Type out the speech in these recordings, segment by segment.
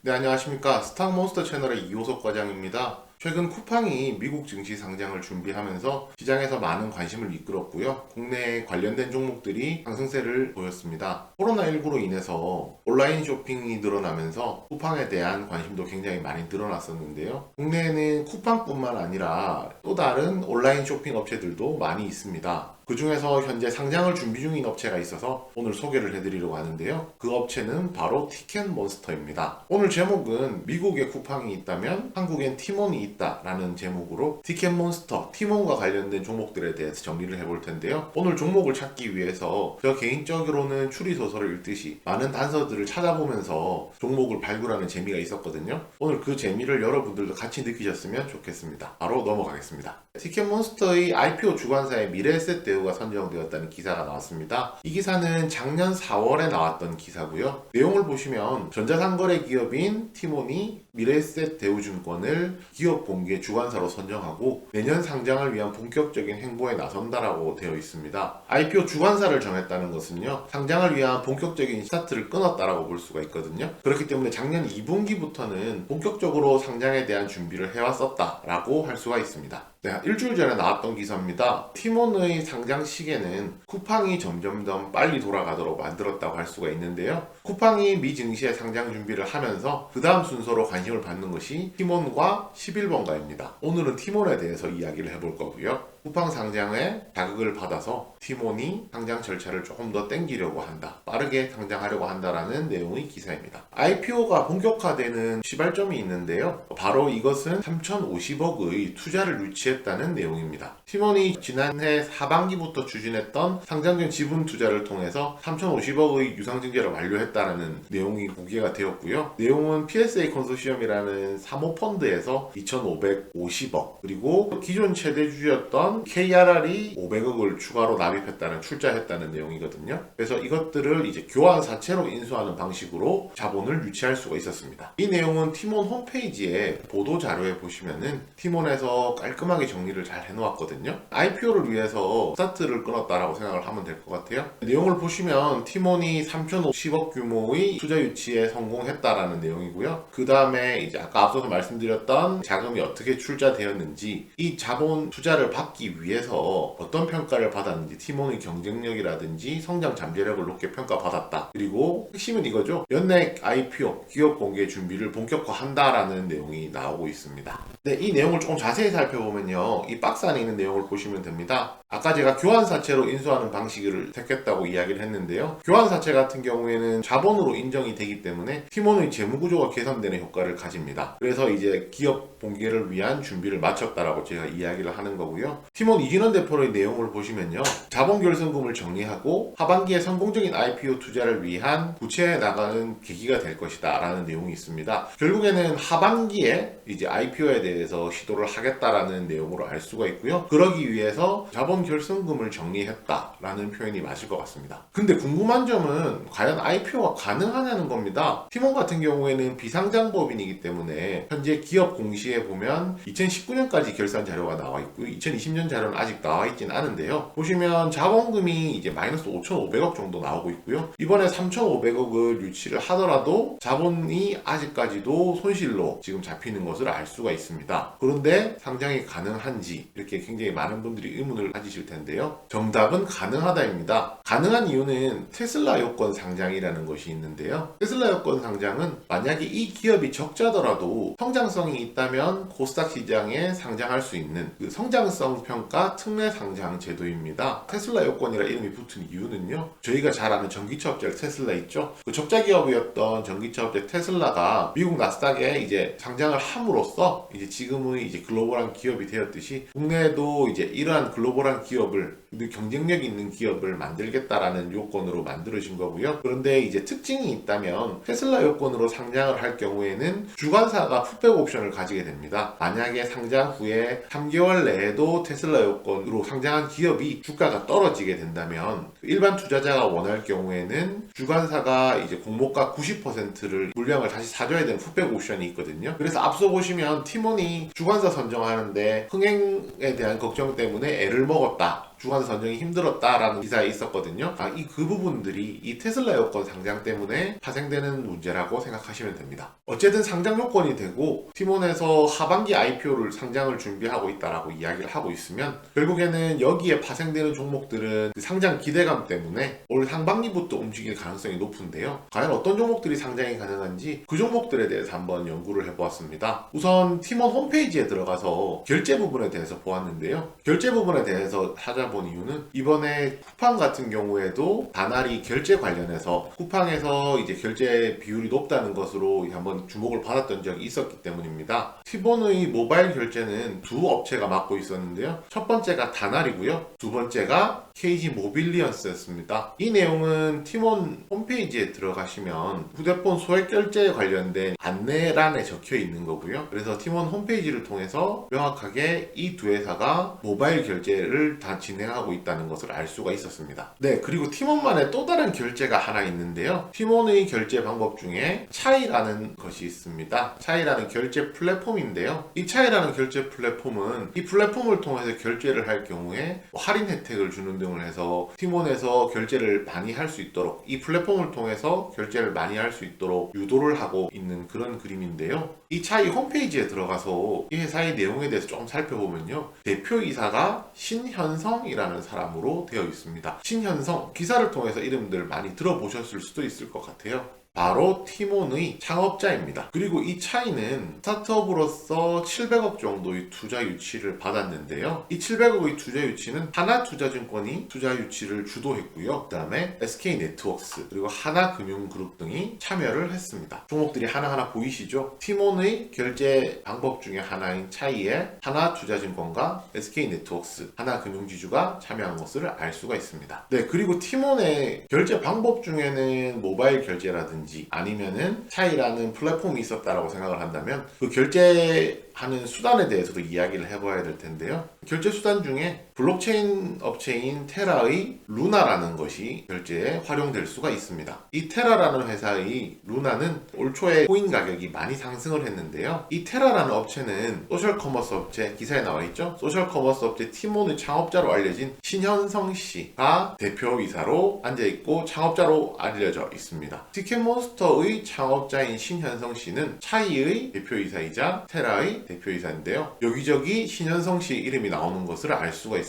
네, 안녕하십니까. 스탁몬스터 채널의 이호석 과장입니다. 최근 쿠팡이 미국 증시 상장을 준비하면서 시장에서 많은 관심을 이끌었고요. 국내 관련된 종목들이 상승세를 보였습니다. 코로나19로 인해서 온라인 쇼핑이 늘어나면서 쿠팡에 대한 관심도 굉장히 많이 늘어났었는데요. 국내에는 쿠팡뿐만 아니라 또 다른 온라인 쇼핑 업체들도 많이 있습니다. 그 중에서 현재 상장을 준비 중인 업체가 있어서 오늘 소개를 해드리려고 하는데요. 그 업체는 바로 티켓몬스터입니다. 오늘 제목은 미국에 쿠팡이 있다면 한국엔 티몬이 있다 라는 제목으로 티켓몬스터, 티몬과 관련된 종목들에 대해서 정리를 해볼 텐데요. 오늘 종목을 찾기 위해서 저 개인적으로는 추리소설을 읽듯이 많은 단서들을 찾아보면서 종목을 발굴하는 재미가 있었거든요. 오늘 그 재미를 여러분들도 같이 느끼셨으면 좋겠습니다. 바로 넘어가겠습니다. 티켓몬스터의 IPO 주관사의 미래에셋 대우가 선정되었다는 기사가 나왔습니다. 이 기사는 작년 4월에 나왔던 기사고요. 내용을 보시면 전자상거래 기업인 티몬이 미래에셋 대우증권을 기업 공개 주관사로 선정하고 내년 상장을 위한 본격적인 행보에 나선다라고 되어 있습니다. IPO 주관사를 정했다는 것은요, 상장을 위한 본격적인 스타트를 끊었다라고 볼 수가 있거든요. 그렇기 때문에 작년 2분기부터는 본격적으로 상장에 대한 준비를 해왔었다라고 할 수가 있습니다. 네, 일주일 전에 나왔던 기사입니다. 티몬의 상장 시기에는 쿠팡이 점점 더 빨리 돌아가도록 만들었다고 할 수가 있는데요. 쿠팡이 미 증시에 상장 준비를 하면서 그 다음 순서로 관심을 받는 것이 티몬과 11번가입니다. 오늘은 티몬에 대해서 이야기를 해볼 거고요. 쿠팡 상장에 자극을 받아서 티몬이 상장 절차를 조금 더 땡기려고 한다, 빠르게 상장하려고 한다라는 내용의 기사입니다. IPO가 본격화되는 시발점이 있는데요. 바로 이것은 3,050억의 투자를 유치했다는 내용입니다. 티몬이 지난해 하반기부터 추진했던 상장전 지분 투자를 통해서 3,050억의 유상증자를 완료했다는 내용이 공개가 되었고요. 내용은 PSA 컨소시엄이라는 사모펀드에서 2,550억, 그리고 기존 최대주주였던 KRR이 500억을 추가로 납입했다는, 출자했다는 내용이거든요. 그래서 이것들을 이제 교환사채로 인수하는 방식으로 자본을 유치할 수가 있었습니다. 이 내용은 티몬 홈페이지에 보도 자료에 보시면은 티몬에서 깔끔하게 정리를 잘 해놓았거든요. IPO를 위해서 스타트를 끊었다라고 생각을 하면 될 것 같아요. 내용을 보시면 티몬이 3,050억 규모의 투자 유치에 성공했다라는 내용이고요. 그 다음에 이제 아까 앞서서 말씀드렸던 자금이 어떻게 출자되었는지, 이 자본 투자를 받기 위해서 어떤 평가를 받았는지, 티몬의 경쟁력이라든지 성장 잠재력을 높게 평가받았다. 그리고 핵심은 이거죠. 연내 IPO 기업 공개 준비를 본격화한다라는 내용이 나오고 있습니다. 네, 이 내용을 조금 자세히 살펴보면요, 이 박스 안에 있는 내용을 보시면 됩니다. 아까 제가 교환사채로 인수하는 방식을 택했다고 이야기를 했는데요. 교환사채 같은 경우에는 자본으로 인정이 되기 때문에 티몬의 재무구조가 개선되는 효과를 가집니다. 그래서 이제 기업 공개를 위한 준비를 마쳤다라고 제가 이야기를 하는 거고요. 티몬 이진원 대표의 내용을 보시면요, 자본 결승금을 정리하고 하반기에 성공적인 IPO 투자를 위한 구체해 나가는 계기가 될 것이다 라는 내용이 있습니다. 결국에는 하반기에 이제 IPO에 대해서 시도를 하겠다라는 내용으로 알 수가 있고요. 그러기 위해서 자본 결승금을 정리했다라는 표현이 맞을 것 같습니다. 근데 궁금한 점은 과연 IPO가 가능하냐는 겁니다. 티몬 같은 경우에는 비상장법인이기 때문에 현재 기업 공시에 보면 2019년까지 결산 자료가 나와 있고요. 2020년 자료는 아직 나와 있진 않은데요. 보시면 자본금이 이제 마이너스 5,500억 정도 나오고 있고요. 이번에 3,500억을 유치를 하더라도 자본이 아직까지도 손실로 지금 잡히는 것을 알 수가 있습니다. 그런데 상장이 가능한지 이렇게 굉장히 많은 분들이 의문을 가지실 텐데요. 정답은 가능하다입니다. 가능한 이유는 테슬라 요건 상장이라는 것이 있는데요. 테슬라 요건 상장은 만약에 이 기업이 적자더라도 성장성이 있다면 코스닥 시장에 상장할 수 있는 그 성장성 평가 특례 상장 제도입니다. 테슬라 요건이라 이름이 붙은 이유는요, 저희가 잘 아는 전기차 업체 테슬라 있죠? 그 적자 기업이었던 전기차 업체 테슬라가 미국 나스닥에 이제 상장을 함으로써 이제 지금의 이제 글로벌한 기업이 되었듯이 국내에도 이제 이러한 글로벌한 기업을, 경쟁력 있는 기업을 만들겠다라는 요건으로 만들어진 거고요. 그런데 이제 특징이 있다면 테슬라 요건으로 상장을 할 경우에는 주관사가 풋백 옵션을 가지게 됩니다. 만약에 상장 후에 3개월 내에도 테슬라 요건으로 상장한 기업이 주가가 떨어지게 된다면 일반 투자자가 원할 경우에는 주관사가 이제 공모가 90%를 물량을 다시 사줘야 되는 풋백 옵션이 있거든요. 그래서 앞서 보시면 티몬이 주관사 선정하는데 흥행에 대한 걱정 때문에 애를 먹었다 주관 선정이 힘들었다라는 기사에 있었거든요. 그 부분들이 이 테슬라 여권 상장 때문에 파생되는 문제라고 생각하시면 됩니다. 어쨌든 상장 요건이 되고 티몬에서 하반기 IPO를 상장을 준비하고 있다라고 이야기를 하고 있으면 결국에는 여기에 파생되는 종목들은 그 상장 기대감 때문에 올 상반기부터 움직일 가능성이 높은데요. 과연 어떤 종목들이 상장이 가능한지 그 종목들에 대해서 한번 연구를 해보았습니다. 우선 티몬 홈페이지에 들어가서 결제 부분에 대해서 보았는데요. 결제 부분에 대해서 찾아본 이유는 이번에 쿠팡 같은 경우에도 다나리 결제 관련해서 쿠팡에서 이제 결제 비율이 높다는 것으로 한번 주목을 받았던 적이 있었기 때문입니다. 티몬의 모바일 결제는 두 업체가 맡고 있었는데요. 첫 번째가 다나리고요. 두 번째가 KG 모빌리언스였습니다. 이 내용은 티몬 홈페이지에 들어가시면 휴대폰 소액 결제에 관련된 안내란에 적혀 있는 거고요. 그래서 티몬 홈페이지를 통해서 명확하게 이 두 회사가 모바일 결제를 다 진행하고 있다는 것을 알 수가 있었습니다. 네, 그리고 티몬만의 또 다른 결제가 하나 있는데요. 티몬의 결제 방법 중에 차이라는 것이 있습니다. 차이라는 결제 플랫폼인데요. 이 차이라는 결제 플랫폼은 이 플랫폼을 통해서 결제를 할 경우에 할인 혜택을 주는 등을 해서 티몬에서 결제를 많이 할 수 있도록 이 플랫폼을 통해서 결제를 많이 할 수 있도록 유도를 하고 있는 그런 그림인데요. 이 차이 홈페이지에 들어가서 이 회사의 내용에 대해서 좀 살펴보면요. 대표이사가 신현성이라는 사람으로 되어 있습니다. 신현성, 기사를 통해서 이름들 많이 들어보셨을 수도 있을 것 같아요. 바로 티몬의 창업자입니다. 그리고 이 차이는 스타트업으로서 700억 정도의 투자 유치를 받았는데요. 이 700억의 투자 유치는 하나투자증권이 투자 유치를 주도했고요. 그 다음에 SK네트워크스 그리고 하나금융그룹 등이 참여를 했습니다. 종목들이 하나하나 보이시죠? 티몬의 결제 방법 중에 하나인 차이에 하나투자증권과 SK네트워크스, 하나금융지주가 참여한 것을 알 수가 있습니다. 네, 그리고 티몬의 결제 방법 중에는 모바일 결제라든지 아니면은 차이라는 플랫폼이 있었다라고 생각을 한다면 그 결제하는 수단에 대해서도 이야기를 해봐야 될 텐데요. 결제 수단 중에 블록체인 업체인 테라의 루나라는 것이 결제에 활용될 수가 있습니다. 이 테라라는 회사의 루나는 올 초에 코인 가격이 많이 상승을 했는데요. 이 테라라는 업체는 소셜 커머스 업체, 기사에 나와 있죠? 소셜 커머스 업체 티몬의 창업자로 알려진 신현성 씨가 대표이사로 앉아있고 창업자로 알려져 있습니다. 티켓몬스터의 창업자인 신현성 씨는 차이의 대표이사이자 테라의 대표이사인데요. 여기저기 신현성 씨 이름이 나오는 것을 알 수가 있습니다.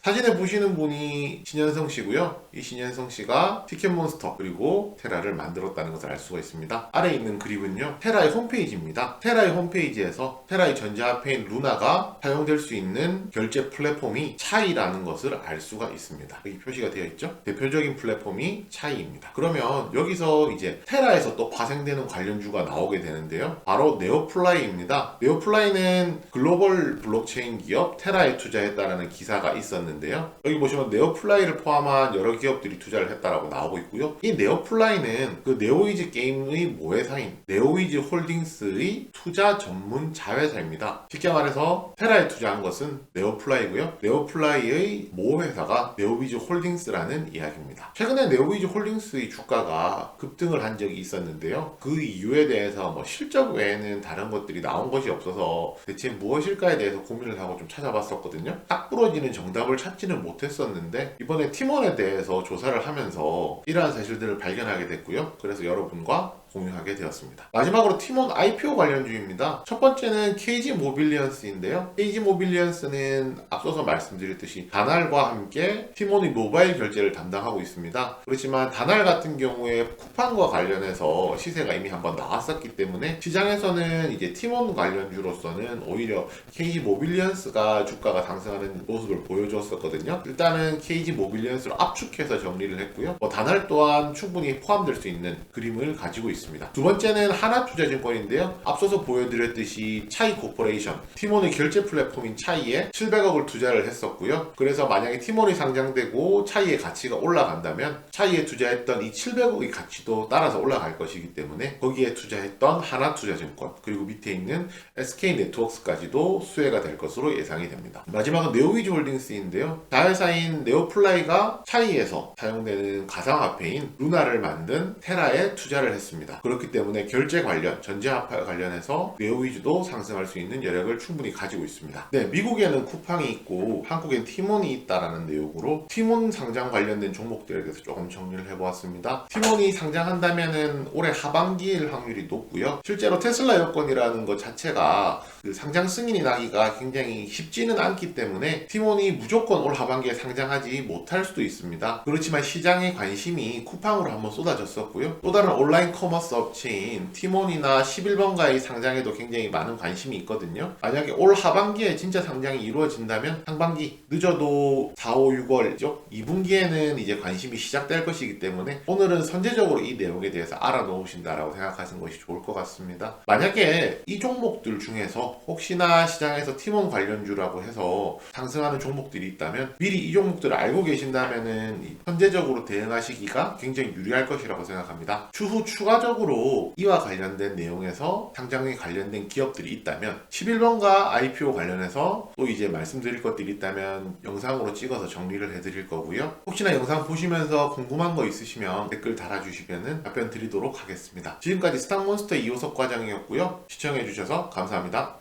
사진에 보시는 분이 신현성 씨고요. 이 신현성 씨가 티켓몬스터 그리고 테라를 만들었다는 것을 알 수가 있습니다. 아래에 있는 그림은요. 테라의 홈페이지입니다. 테라의 홈페이지에서 테라의 전자화폐인 루나가 사용될 수 있는 결제 플랫폼이 차이라는 것을 알 수가 있습니다. 여기 표시가 되어 있죠. 대표적인 플랫폼이 차이입니다. 그러면 여기서 이제 테라에서 또 파생되는 관련주가 나오게 되는데요. 바로 네오플라이입니다. 네오플라이는 글로벌 블록체인 기업 테라에 투자했다라는 기사가 있었는데요. 여기 보시면 네오플라이를 포함한 여러 기업들이 투자를 했다라고 나오고 있고요. 이 네오플라이는 그 네오이즈 게임의 모회사인 네오이즈 홀딩스의 투자 전문 자회사입니다. 쉽게 말해서 테라에 투자한 것은 네오플라이고요. 네오플라이의 모회사가 네오이즈 홀딩스라는 이야기입니다. 최근에 네오이즈 홀딩스의 주가가 급등을 한 적이 있었는데요. 그 이유에 대해서 실적 외에는 다른 것들이 나온 것이 없어서 대체 무엇일까에 대해서 고민을 하고 좀 찾아봤었거든요. 딱 부러지는 정답을 찾지는 못했었는데 이번에 티몬에 대해서 조사를 하면서 이러한 사실들을 발견하게 됐고요. 그래서 여러분과 공유하게 되었습니다. 마지막으로 티몬 IPO 관련주입니다. 첫 번째는 KG 모빌리언스인데요. KG 모빌리언스는 앞서서 말씀드렸듯이 다날과 함께 티몬의 모바일 결제를 담당하고 있습니다. 그렇지만 다날 같은 경우에 쿠팡과 관련해서 시세가 이미 한번 나왔었기 때문에 시장에서는 이제 티몬 관련주로서는 오히려 KG 모빌리언스가 주가가 상승하는 모습을 보여주었었거든요. 일단은 KG 모빌리언스를 압축해서 정리를 했고요. 다날 또한 충분히 포함될 수 있는 그림을 가지고 있습니다. 두 번째는 하나투자증권인데요. 앞서서 보여드렸듯이 차이 코퍼레이션, 티몬의 결제 플랫폼인 차이에 700억을 투자를 했었고요. 그래서 만약에 티몬이 상장되고 차이의 가치가 올라간다면 차이에 투자했던 이 700억의 가치도 따라서 올라갈 것이기 때문에 거기에 투자했던 하나투자증권 그리고 밑에 있는 SK네트워크스까지도 수혜가 될 것으로 예상이 됩니다. 마지막은 네오이즈 홀딩스인데요. 자회사인 네오플라이가 차이에서 사용되는 가상화폐인 루나를 만든 테라에 투자를 했습니다. 있습니다. 그렇기 때문에 결제 관련, 전자화폐 관련해서 내용 위주도 상승할 수 있는 여력을 충분히 가지고 있습니다. 네, 미국에는 쿠팡이 있고 한국엔 티몬이 있다라는 내용으로 티몬 상장 관련된 종목들에 대해서 조금 정리를 해보았습니다. 티몬이 상장한다면은 올해 하반기일 확률이 높고요. 실제로 테슬라 여건이라는 것 자체가 그 상장 승인이 나기가 굉장히 쉽지는 않기 때문에 티몬이 무조건 올 하반기에 상장하지 못할 수도 있습니다. 그렇지만 시장의 관심이 쿠팡으로 한번 쏟아졌었고요. 또 다른 온라인 커머스 업체인 티몬이나 11번가의 상장에도 굉장히 많은 관심이 있거든요. 만약에 올 하반기에 진짜 상장이 이루어진다면 상반기 늦어도 4, 5, 6월이죠. 2분기에는 이제 관심이 시작될 것이기 때문에 오늘은 선제적으로 이 내용에 대해서 알아놓으신다라고 생각하시는 것이 좋을 것 같습니다. 만약에 이 종목들 중에서 혹시나 시장에서 티몬 관련주라고 해서 상승하는 종목들이 있다면 미리 이 종목들을 알고 계신다면은 선제적으로 대응하시기가 굉장히 유리할 것이라고 생각합니다. 추후 추가적으로 이와 관련된 내용에서 상장에 관련된 기업들이 있다면 11번가 IPO 관련해서 또 이제 말씀드릴 것들이 있다면 영상으로 찍어서 정리를 해드릴 거고요. 혹시나 영상 보시면서 궁금한 거 있으시면 댓글 달아주시면 답변 드리도록 하겠습니다. 지금까지 스탁몬스터 이호석 과장이었고요. 시청해주셔서 감사합니다.